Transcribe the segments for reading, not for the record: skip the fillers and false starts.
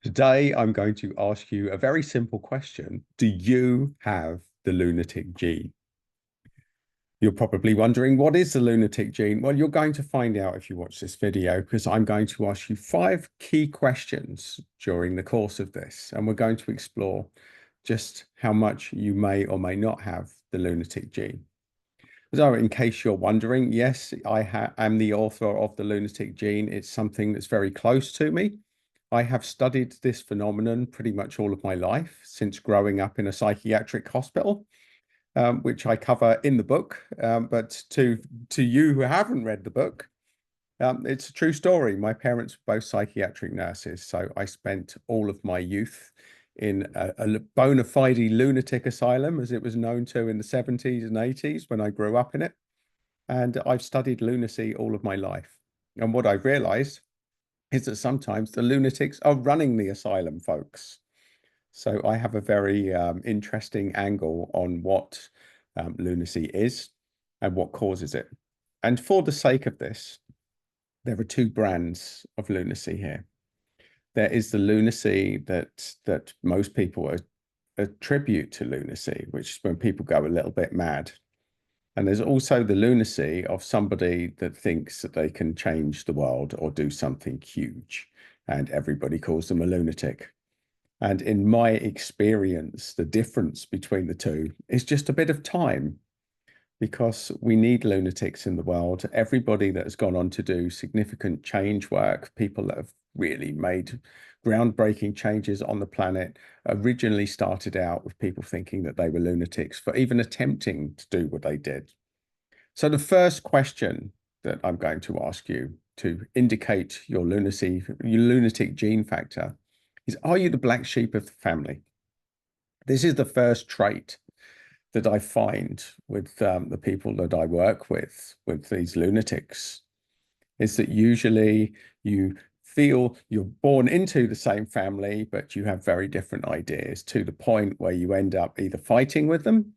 Today, I'm going to ask you a very simple question. Do you have the lunatic gene? You're probably wondering, what is the lunatic gene? Well, you're going to find out if you watch this video, because I'm going to ask you 5 key questions during the course of this, and we're going to explore just how much you may or may not have the lunatic gene. So in case you're wondering, yes, I am the author of the lunatic gene. It's something that's very close to me. I have studied this phenomenon pretty much all of my life since growing up in a psychiatric hospital, which I cover in the book. But to you who haven't read the book, it's a true story. My parents were both psychiatric nurses, so I spent all of my youth in a bona fide lunatic asylum, as it was known to in the 70s and 80s when I grew up in it. And I've studied lunacy all of my life. And what I've realized is that sometimes the lunatics are running the asylum, folks. So I have a very interesting angle on what lunacy is and what causes it. And for the sake of this, there are 2 brands of lunacy here. There is the lunacy that most people attribute to lunacy, which is when people go a little bit mad. And there's also the lunacy of somebody that thinks that they can change the world or do something huge, and everybody calls them a lunatic. And in my experience, the difference between the two is just a bit of time, because we need lunatics in the world. Everybody that has gone on to do significant change work, people that have really made groundbreaking changes on the planet, originally started out with people thinking that they were lunatics for even attempting to do what they did. So the first question that I'm going to ask you to indicate your lunacy, your lunatic gene factor, is, are you the black sheep of the family? This is the first trait that I find with the people that I work with these lunatics, is that usually you feel you're born into the same family, but you have very different ideas, to the point where you end up either fighting with them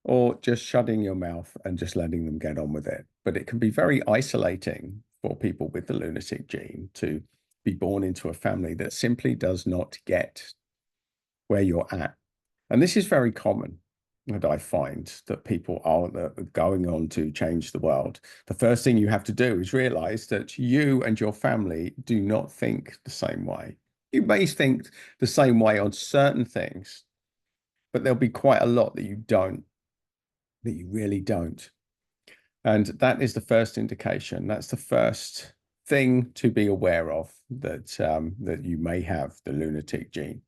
or just shutting your mouth and just letting them get on with it. But it can be very isolating for people with the lunatic gene to be born into a family that simply does not get where you're at. And this is very common. And I find that people are going on to change the world. The first thing you have to do is realize that you and your family do not think the same way. You may think the same way on certain things, but there'll be quite a lot that you don't, that you really don't. And that is the first indication. That's the first thing to be aware of, that that you may have the lunatic gene.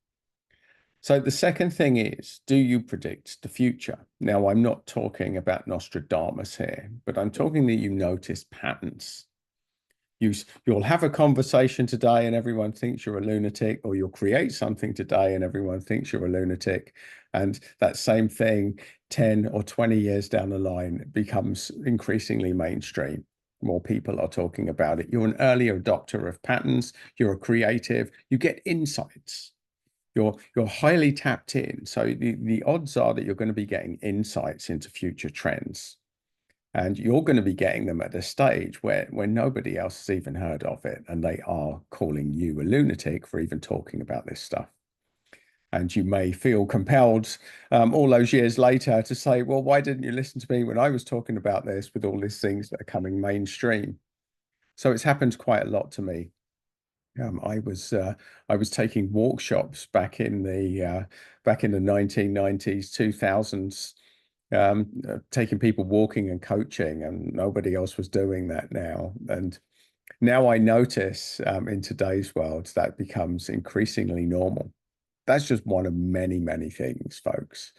So the second thing is, do you predict the future? Now, I'm not talking about Nostradamus here, but I'm talking that you notice patterns. You'll have a conversation today and everyone thinks you're a lunatic, or you'll create something today and everyone thinks you're a lunatic. And that same thing 10 or 20 years down the line becomes increasingly mainstream. More people are talking about it. You're an early adopter of patterns. You're a creative. You get insights. You're highly tapped in. So the odds are that you're going to be getting insights into future trends. And you're going to be getting them at a stage where nobody else has even heard of it, and they are calling you a lunatic for even talking about this stuff. And you may feel compelled all those years later to say, well, why didn't you listen to me when I was talking about this, with all these things that are coming mainstream? So it's happened quite a lot to me. I was taking workshops back in the 1990s, 2000s, taking people walking and coaching, and nobody else was doing that now. And now I notice in today's world that becomes increasingly normal. That's just one of many, many things, folks.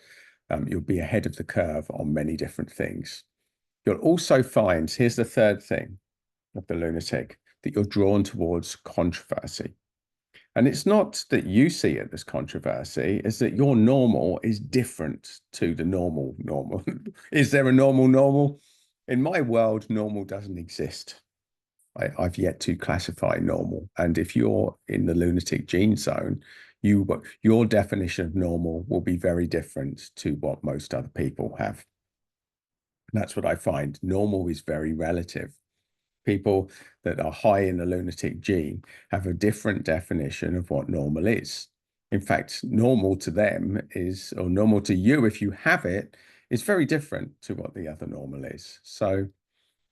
You'll be ahead of the curve on many different things. You'll also find, here's the third thing of the lunatic, that you're drawn towards controversy. And it's not that you see it as controversy, it's that your normal is different to the normal. Is there a normal? In my world, normal doesn't exist. I've yet to classify normal. And if you're in the lunatic gene zone, your definition of normal will be very different to what most other people have. And that's what I find. Normal is very relative. People that are high in the lunatic gene have a different definition of what normal is. In fact, normal to them is, or normal to you if you have it, is very different to what the other normal is. So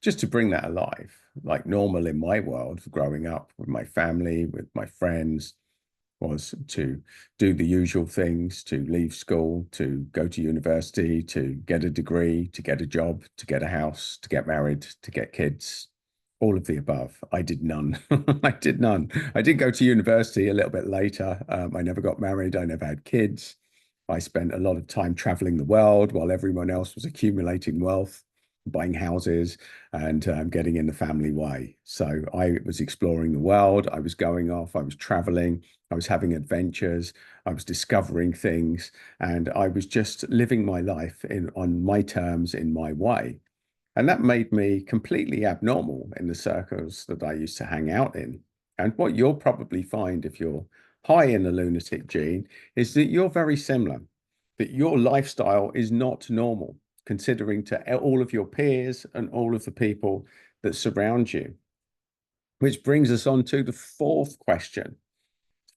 just to bring that alive, like normal in my world, growing up with my family, with my friends, was to do the usual things, to leave school, to go to university, to get a degree, to get a job, to get a house, to get married, to get kids, all of the above. I did none. I did none. I did go to university a little bit later. I never got married. I never had kids. I spent a lot of time traveling the world while everyone else was accumulating wealth, buying houses, and getting in the family way. So I was exploring the world. I was going off. I was traveling. I was having adventures. I was discovering things, and I was just living my life on my terms, in my way. And that made me completely abnormal in the circles that I used to hang out in. And what you'll probably find if you're high in the lunatic gene is that you're very similar, that your lifestyle is not normal, considering to all of your peers and all of the people that surround you. Which brings us on to the fourth question: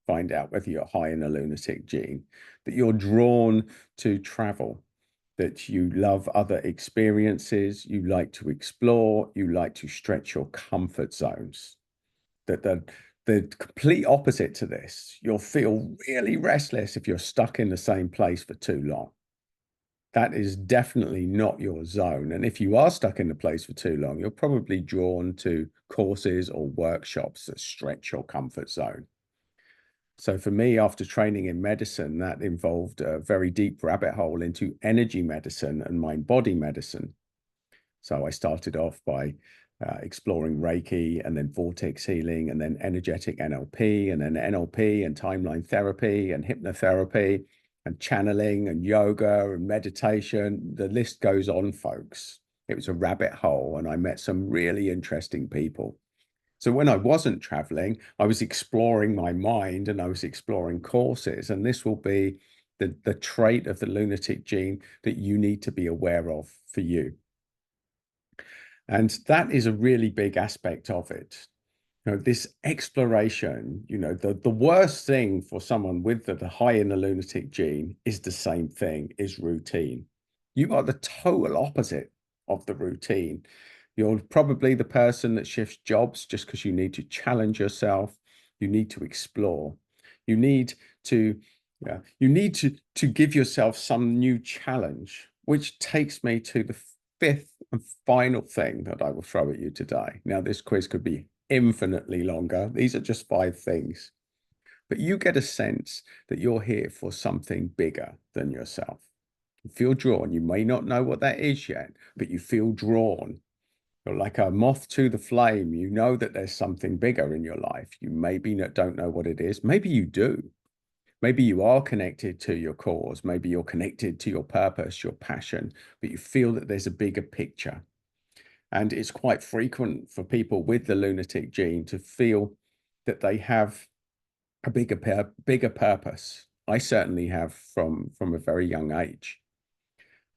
find out whether you're high in a lunatic gene, that you're drawn to travel, that you love other experiences, you like to explore, you like to stretch your comfort zones. That the complete opposite to this, you'll feel really restless if you're stuck in the same place for too long. That is definitely not your zone. And if you are stuck in the place for too long, you're probably drawn to courses or workshops that stretch your comfort zone. So for me, after training in medicine, that involved a very deep rabbit hole into energy medicine and mind-body medicine. So I started off by exploring Reiki, and then vortex healing, and then energetic NLP, and then NLP and timeline therapy and hypnotherapy and channeling and yoga and meditation. The list goes on, folks. It was a rabbit hole, and I met some really interesting people. So when I wasn't traveling, I was exploring my mind and I was exploring courses. And this will be the trait of the lunatic gene that you need to be aware of for you. And that is a really big aspect of it. You know, this exploration, the worst thing for someone with the high in the lunatic gene is the same thing, is routine. You are the total opposite of the routine. You're probably the person that shifts jobs just because you need to challenge yourself. You need to explore. You need to, to give yourself some new challenge, which takes me to the fifth and final thing that I will throw at you today. Now, this quiz could be infinitely longer. These are just 5 things. But you get a sense that you're here for something bigger than yourself. You feel drawn. You may not know what that is yet, but you feel drawn. You're like a moth to the flame. You know that there's something bigger in your life. You maybe don't know what it is. Maybe you do. Maybe you are connected to your cause. Maybe you're connected to your purpose, your passion, but you feel that there's a bigger picture. And it's quite frequent for people with the lunatic gene to feel that they have a bigger purpose. I certainly have from a very young age.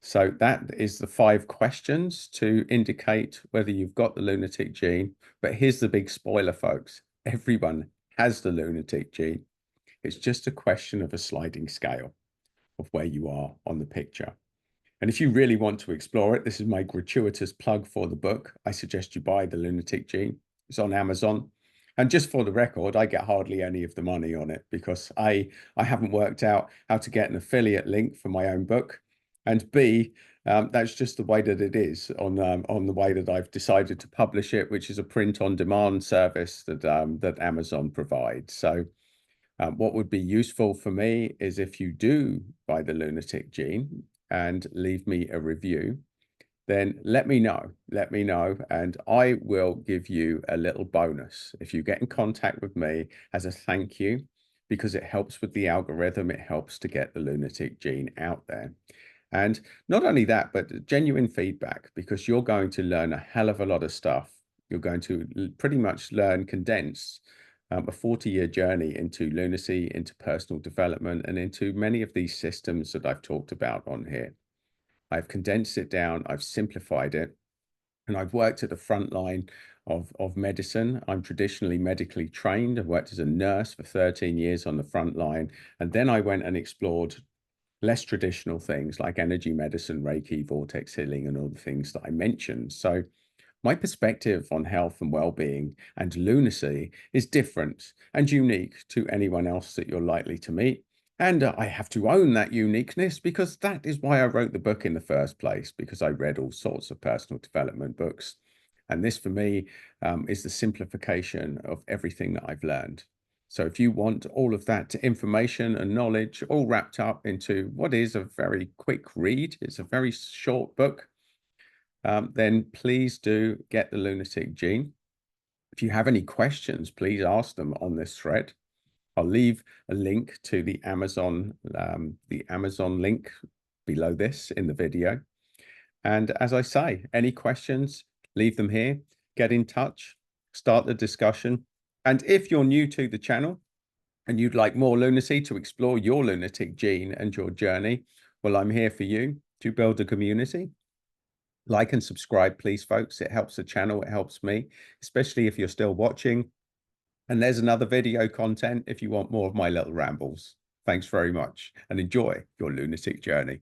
So that is the 5 questions to indicate whether you've got the lunatic gene. But here's the big spoiler, folks. Everyone has the lunatic gene. It's just a question of a sliding scale of where you are on the picture. And if you really want to explore it, this is my gratuitous plug for the book. I suggest you buy The Lunatic Gene. It's on Amazon. And just for the record, I get hardly any of the money on it because I haven't worked out how to get an affiliate link for my own book. And B, that's just the way that it is on the way that I've decided to publish it, which is a print-on-demand service that Amazon provides. So what would be useful for me is if you do buy The Lunatic Gene and leave me a review, then let me know, and I will give you a little bonus if you get in contact with me as a thank you, because it helps with the algorithm. It helps to get the lunatic gene out there. And not only that, but genuine feedback, because you're going to learn a hell of a lot of stuff. You're going to pretty much learn condensed a 40-year journey into lunacy, into personal development, and into many of these systems that I've talked about on here. I've condensed it down, I've simplified it, and I've worked at the front line of medicine. I'm traditionally medically trained. I worked as a nurse for 13 years on the front line. And then I went and explored less traditional things like energy medicine, Reiki, vortex healing, and all the things that I mentioned. So my perspective on health and well-being and lunacy is different and unique to anyone else that you're likely to meet. And I have to own that uniqueness because that is why I wrote the book in the first place, because I read all sorts of personal development books. And this for me is the simplification of everything that I've learned. So if you want all of that information and knowledge all wrapped up into what is a very quick read, it's a very short book, then please do get the Lunatic Gene. If you have any questions, please ask them on this thread. I'll leave a link to the Amazon link below this in the video. And as I say, any questions, leave them here, get in touch, start the discussion. And if you're new to the channel and you'd like more lunacy to explore your lunatic gene and your journey, well, I'm here for you to build a community. Like and subscribe, please, folks. It helps the channel. It helps me, especially if you're still watching. And there's another video content if you want more of my little rambles. Thanks very much and enjoy your lunatic journey.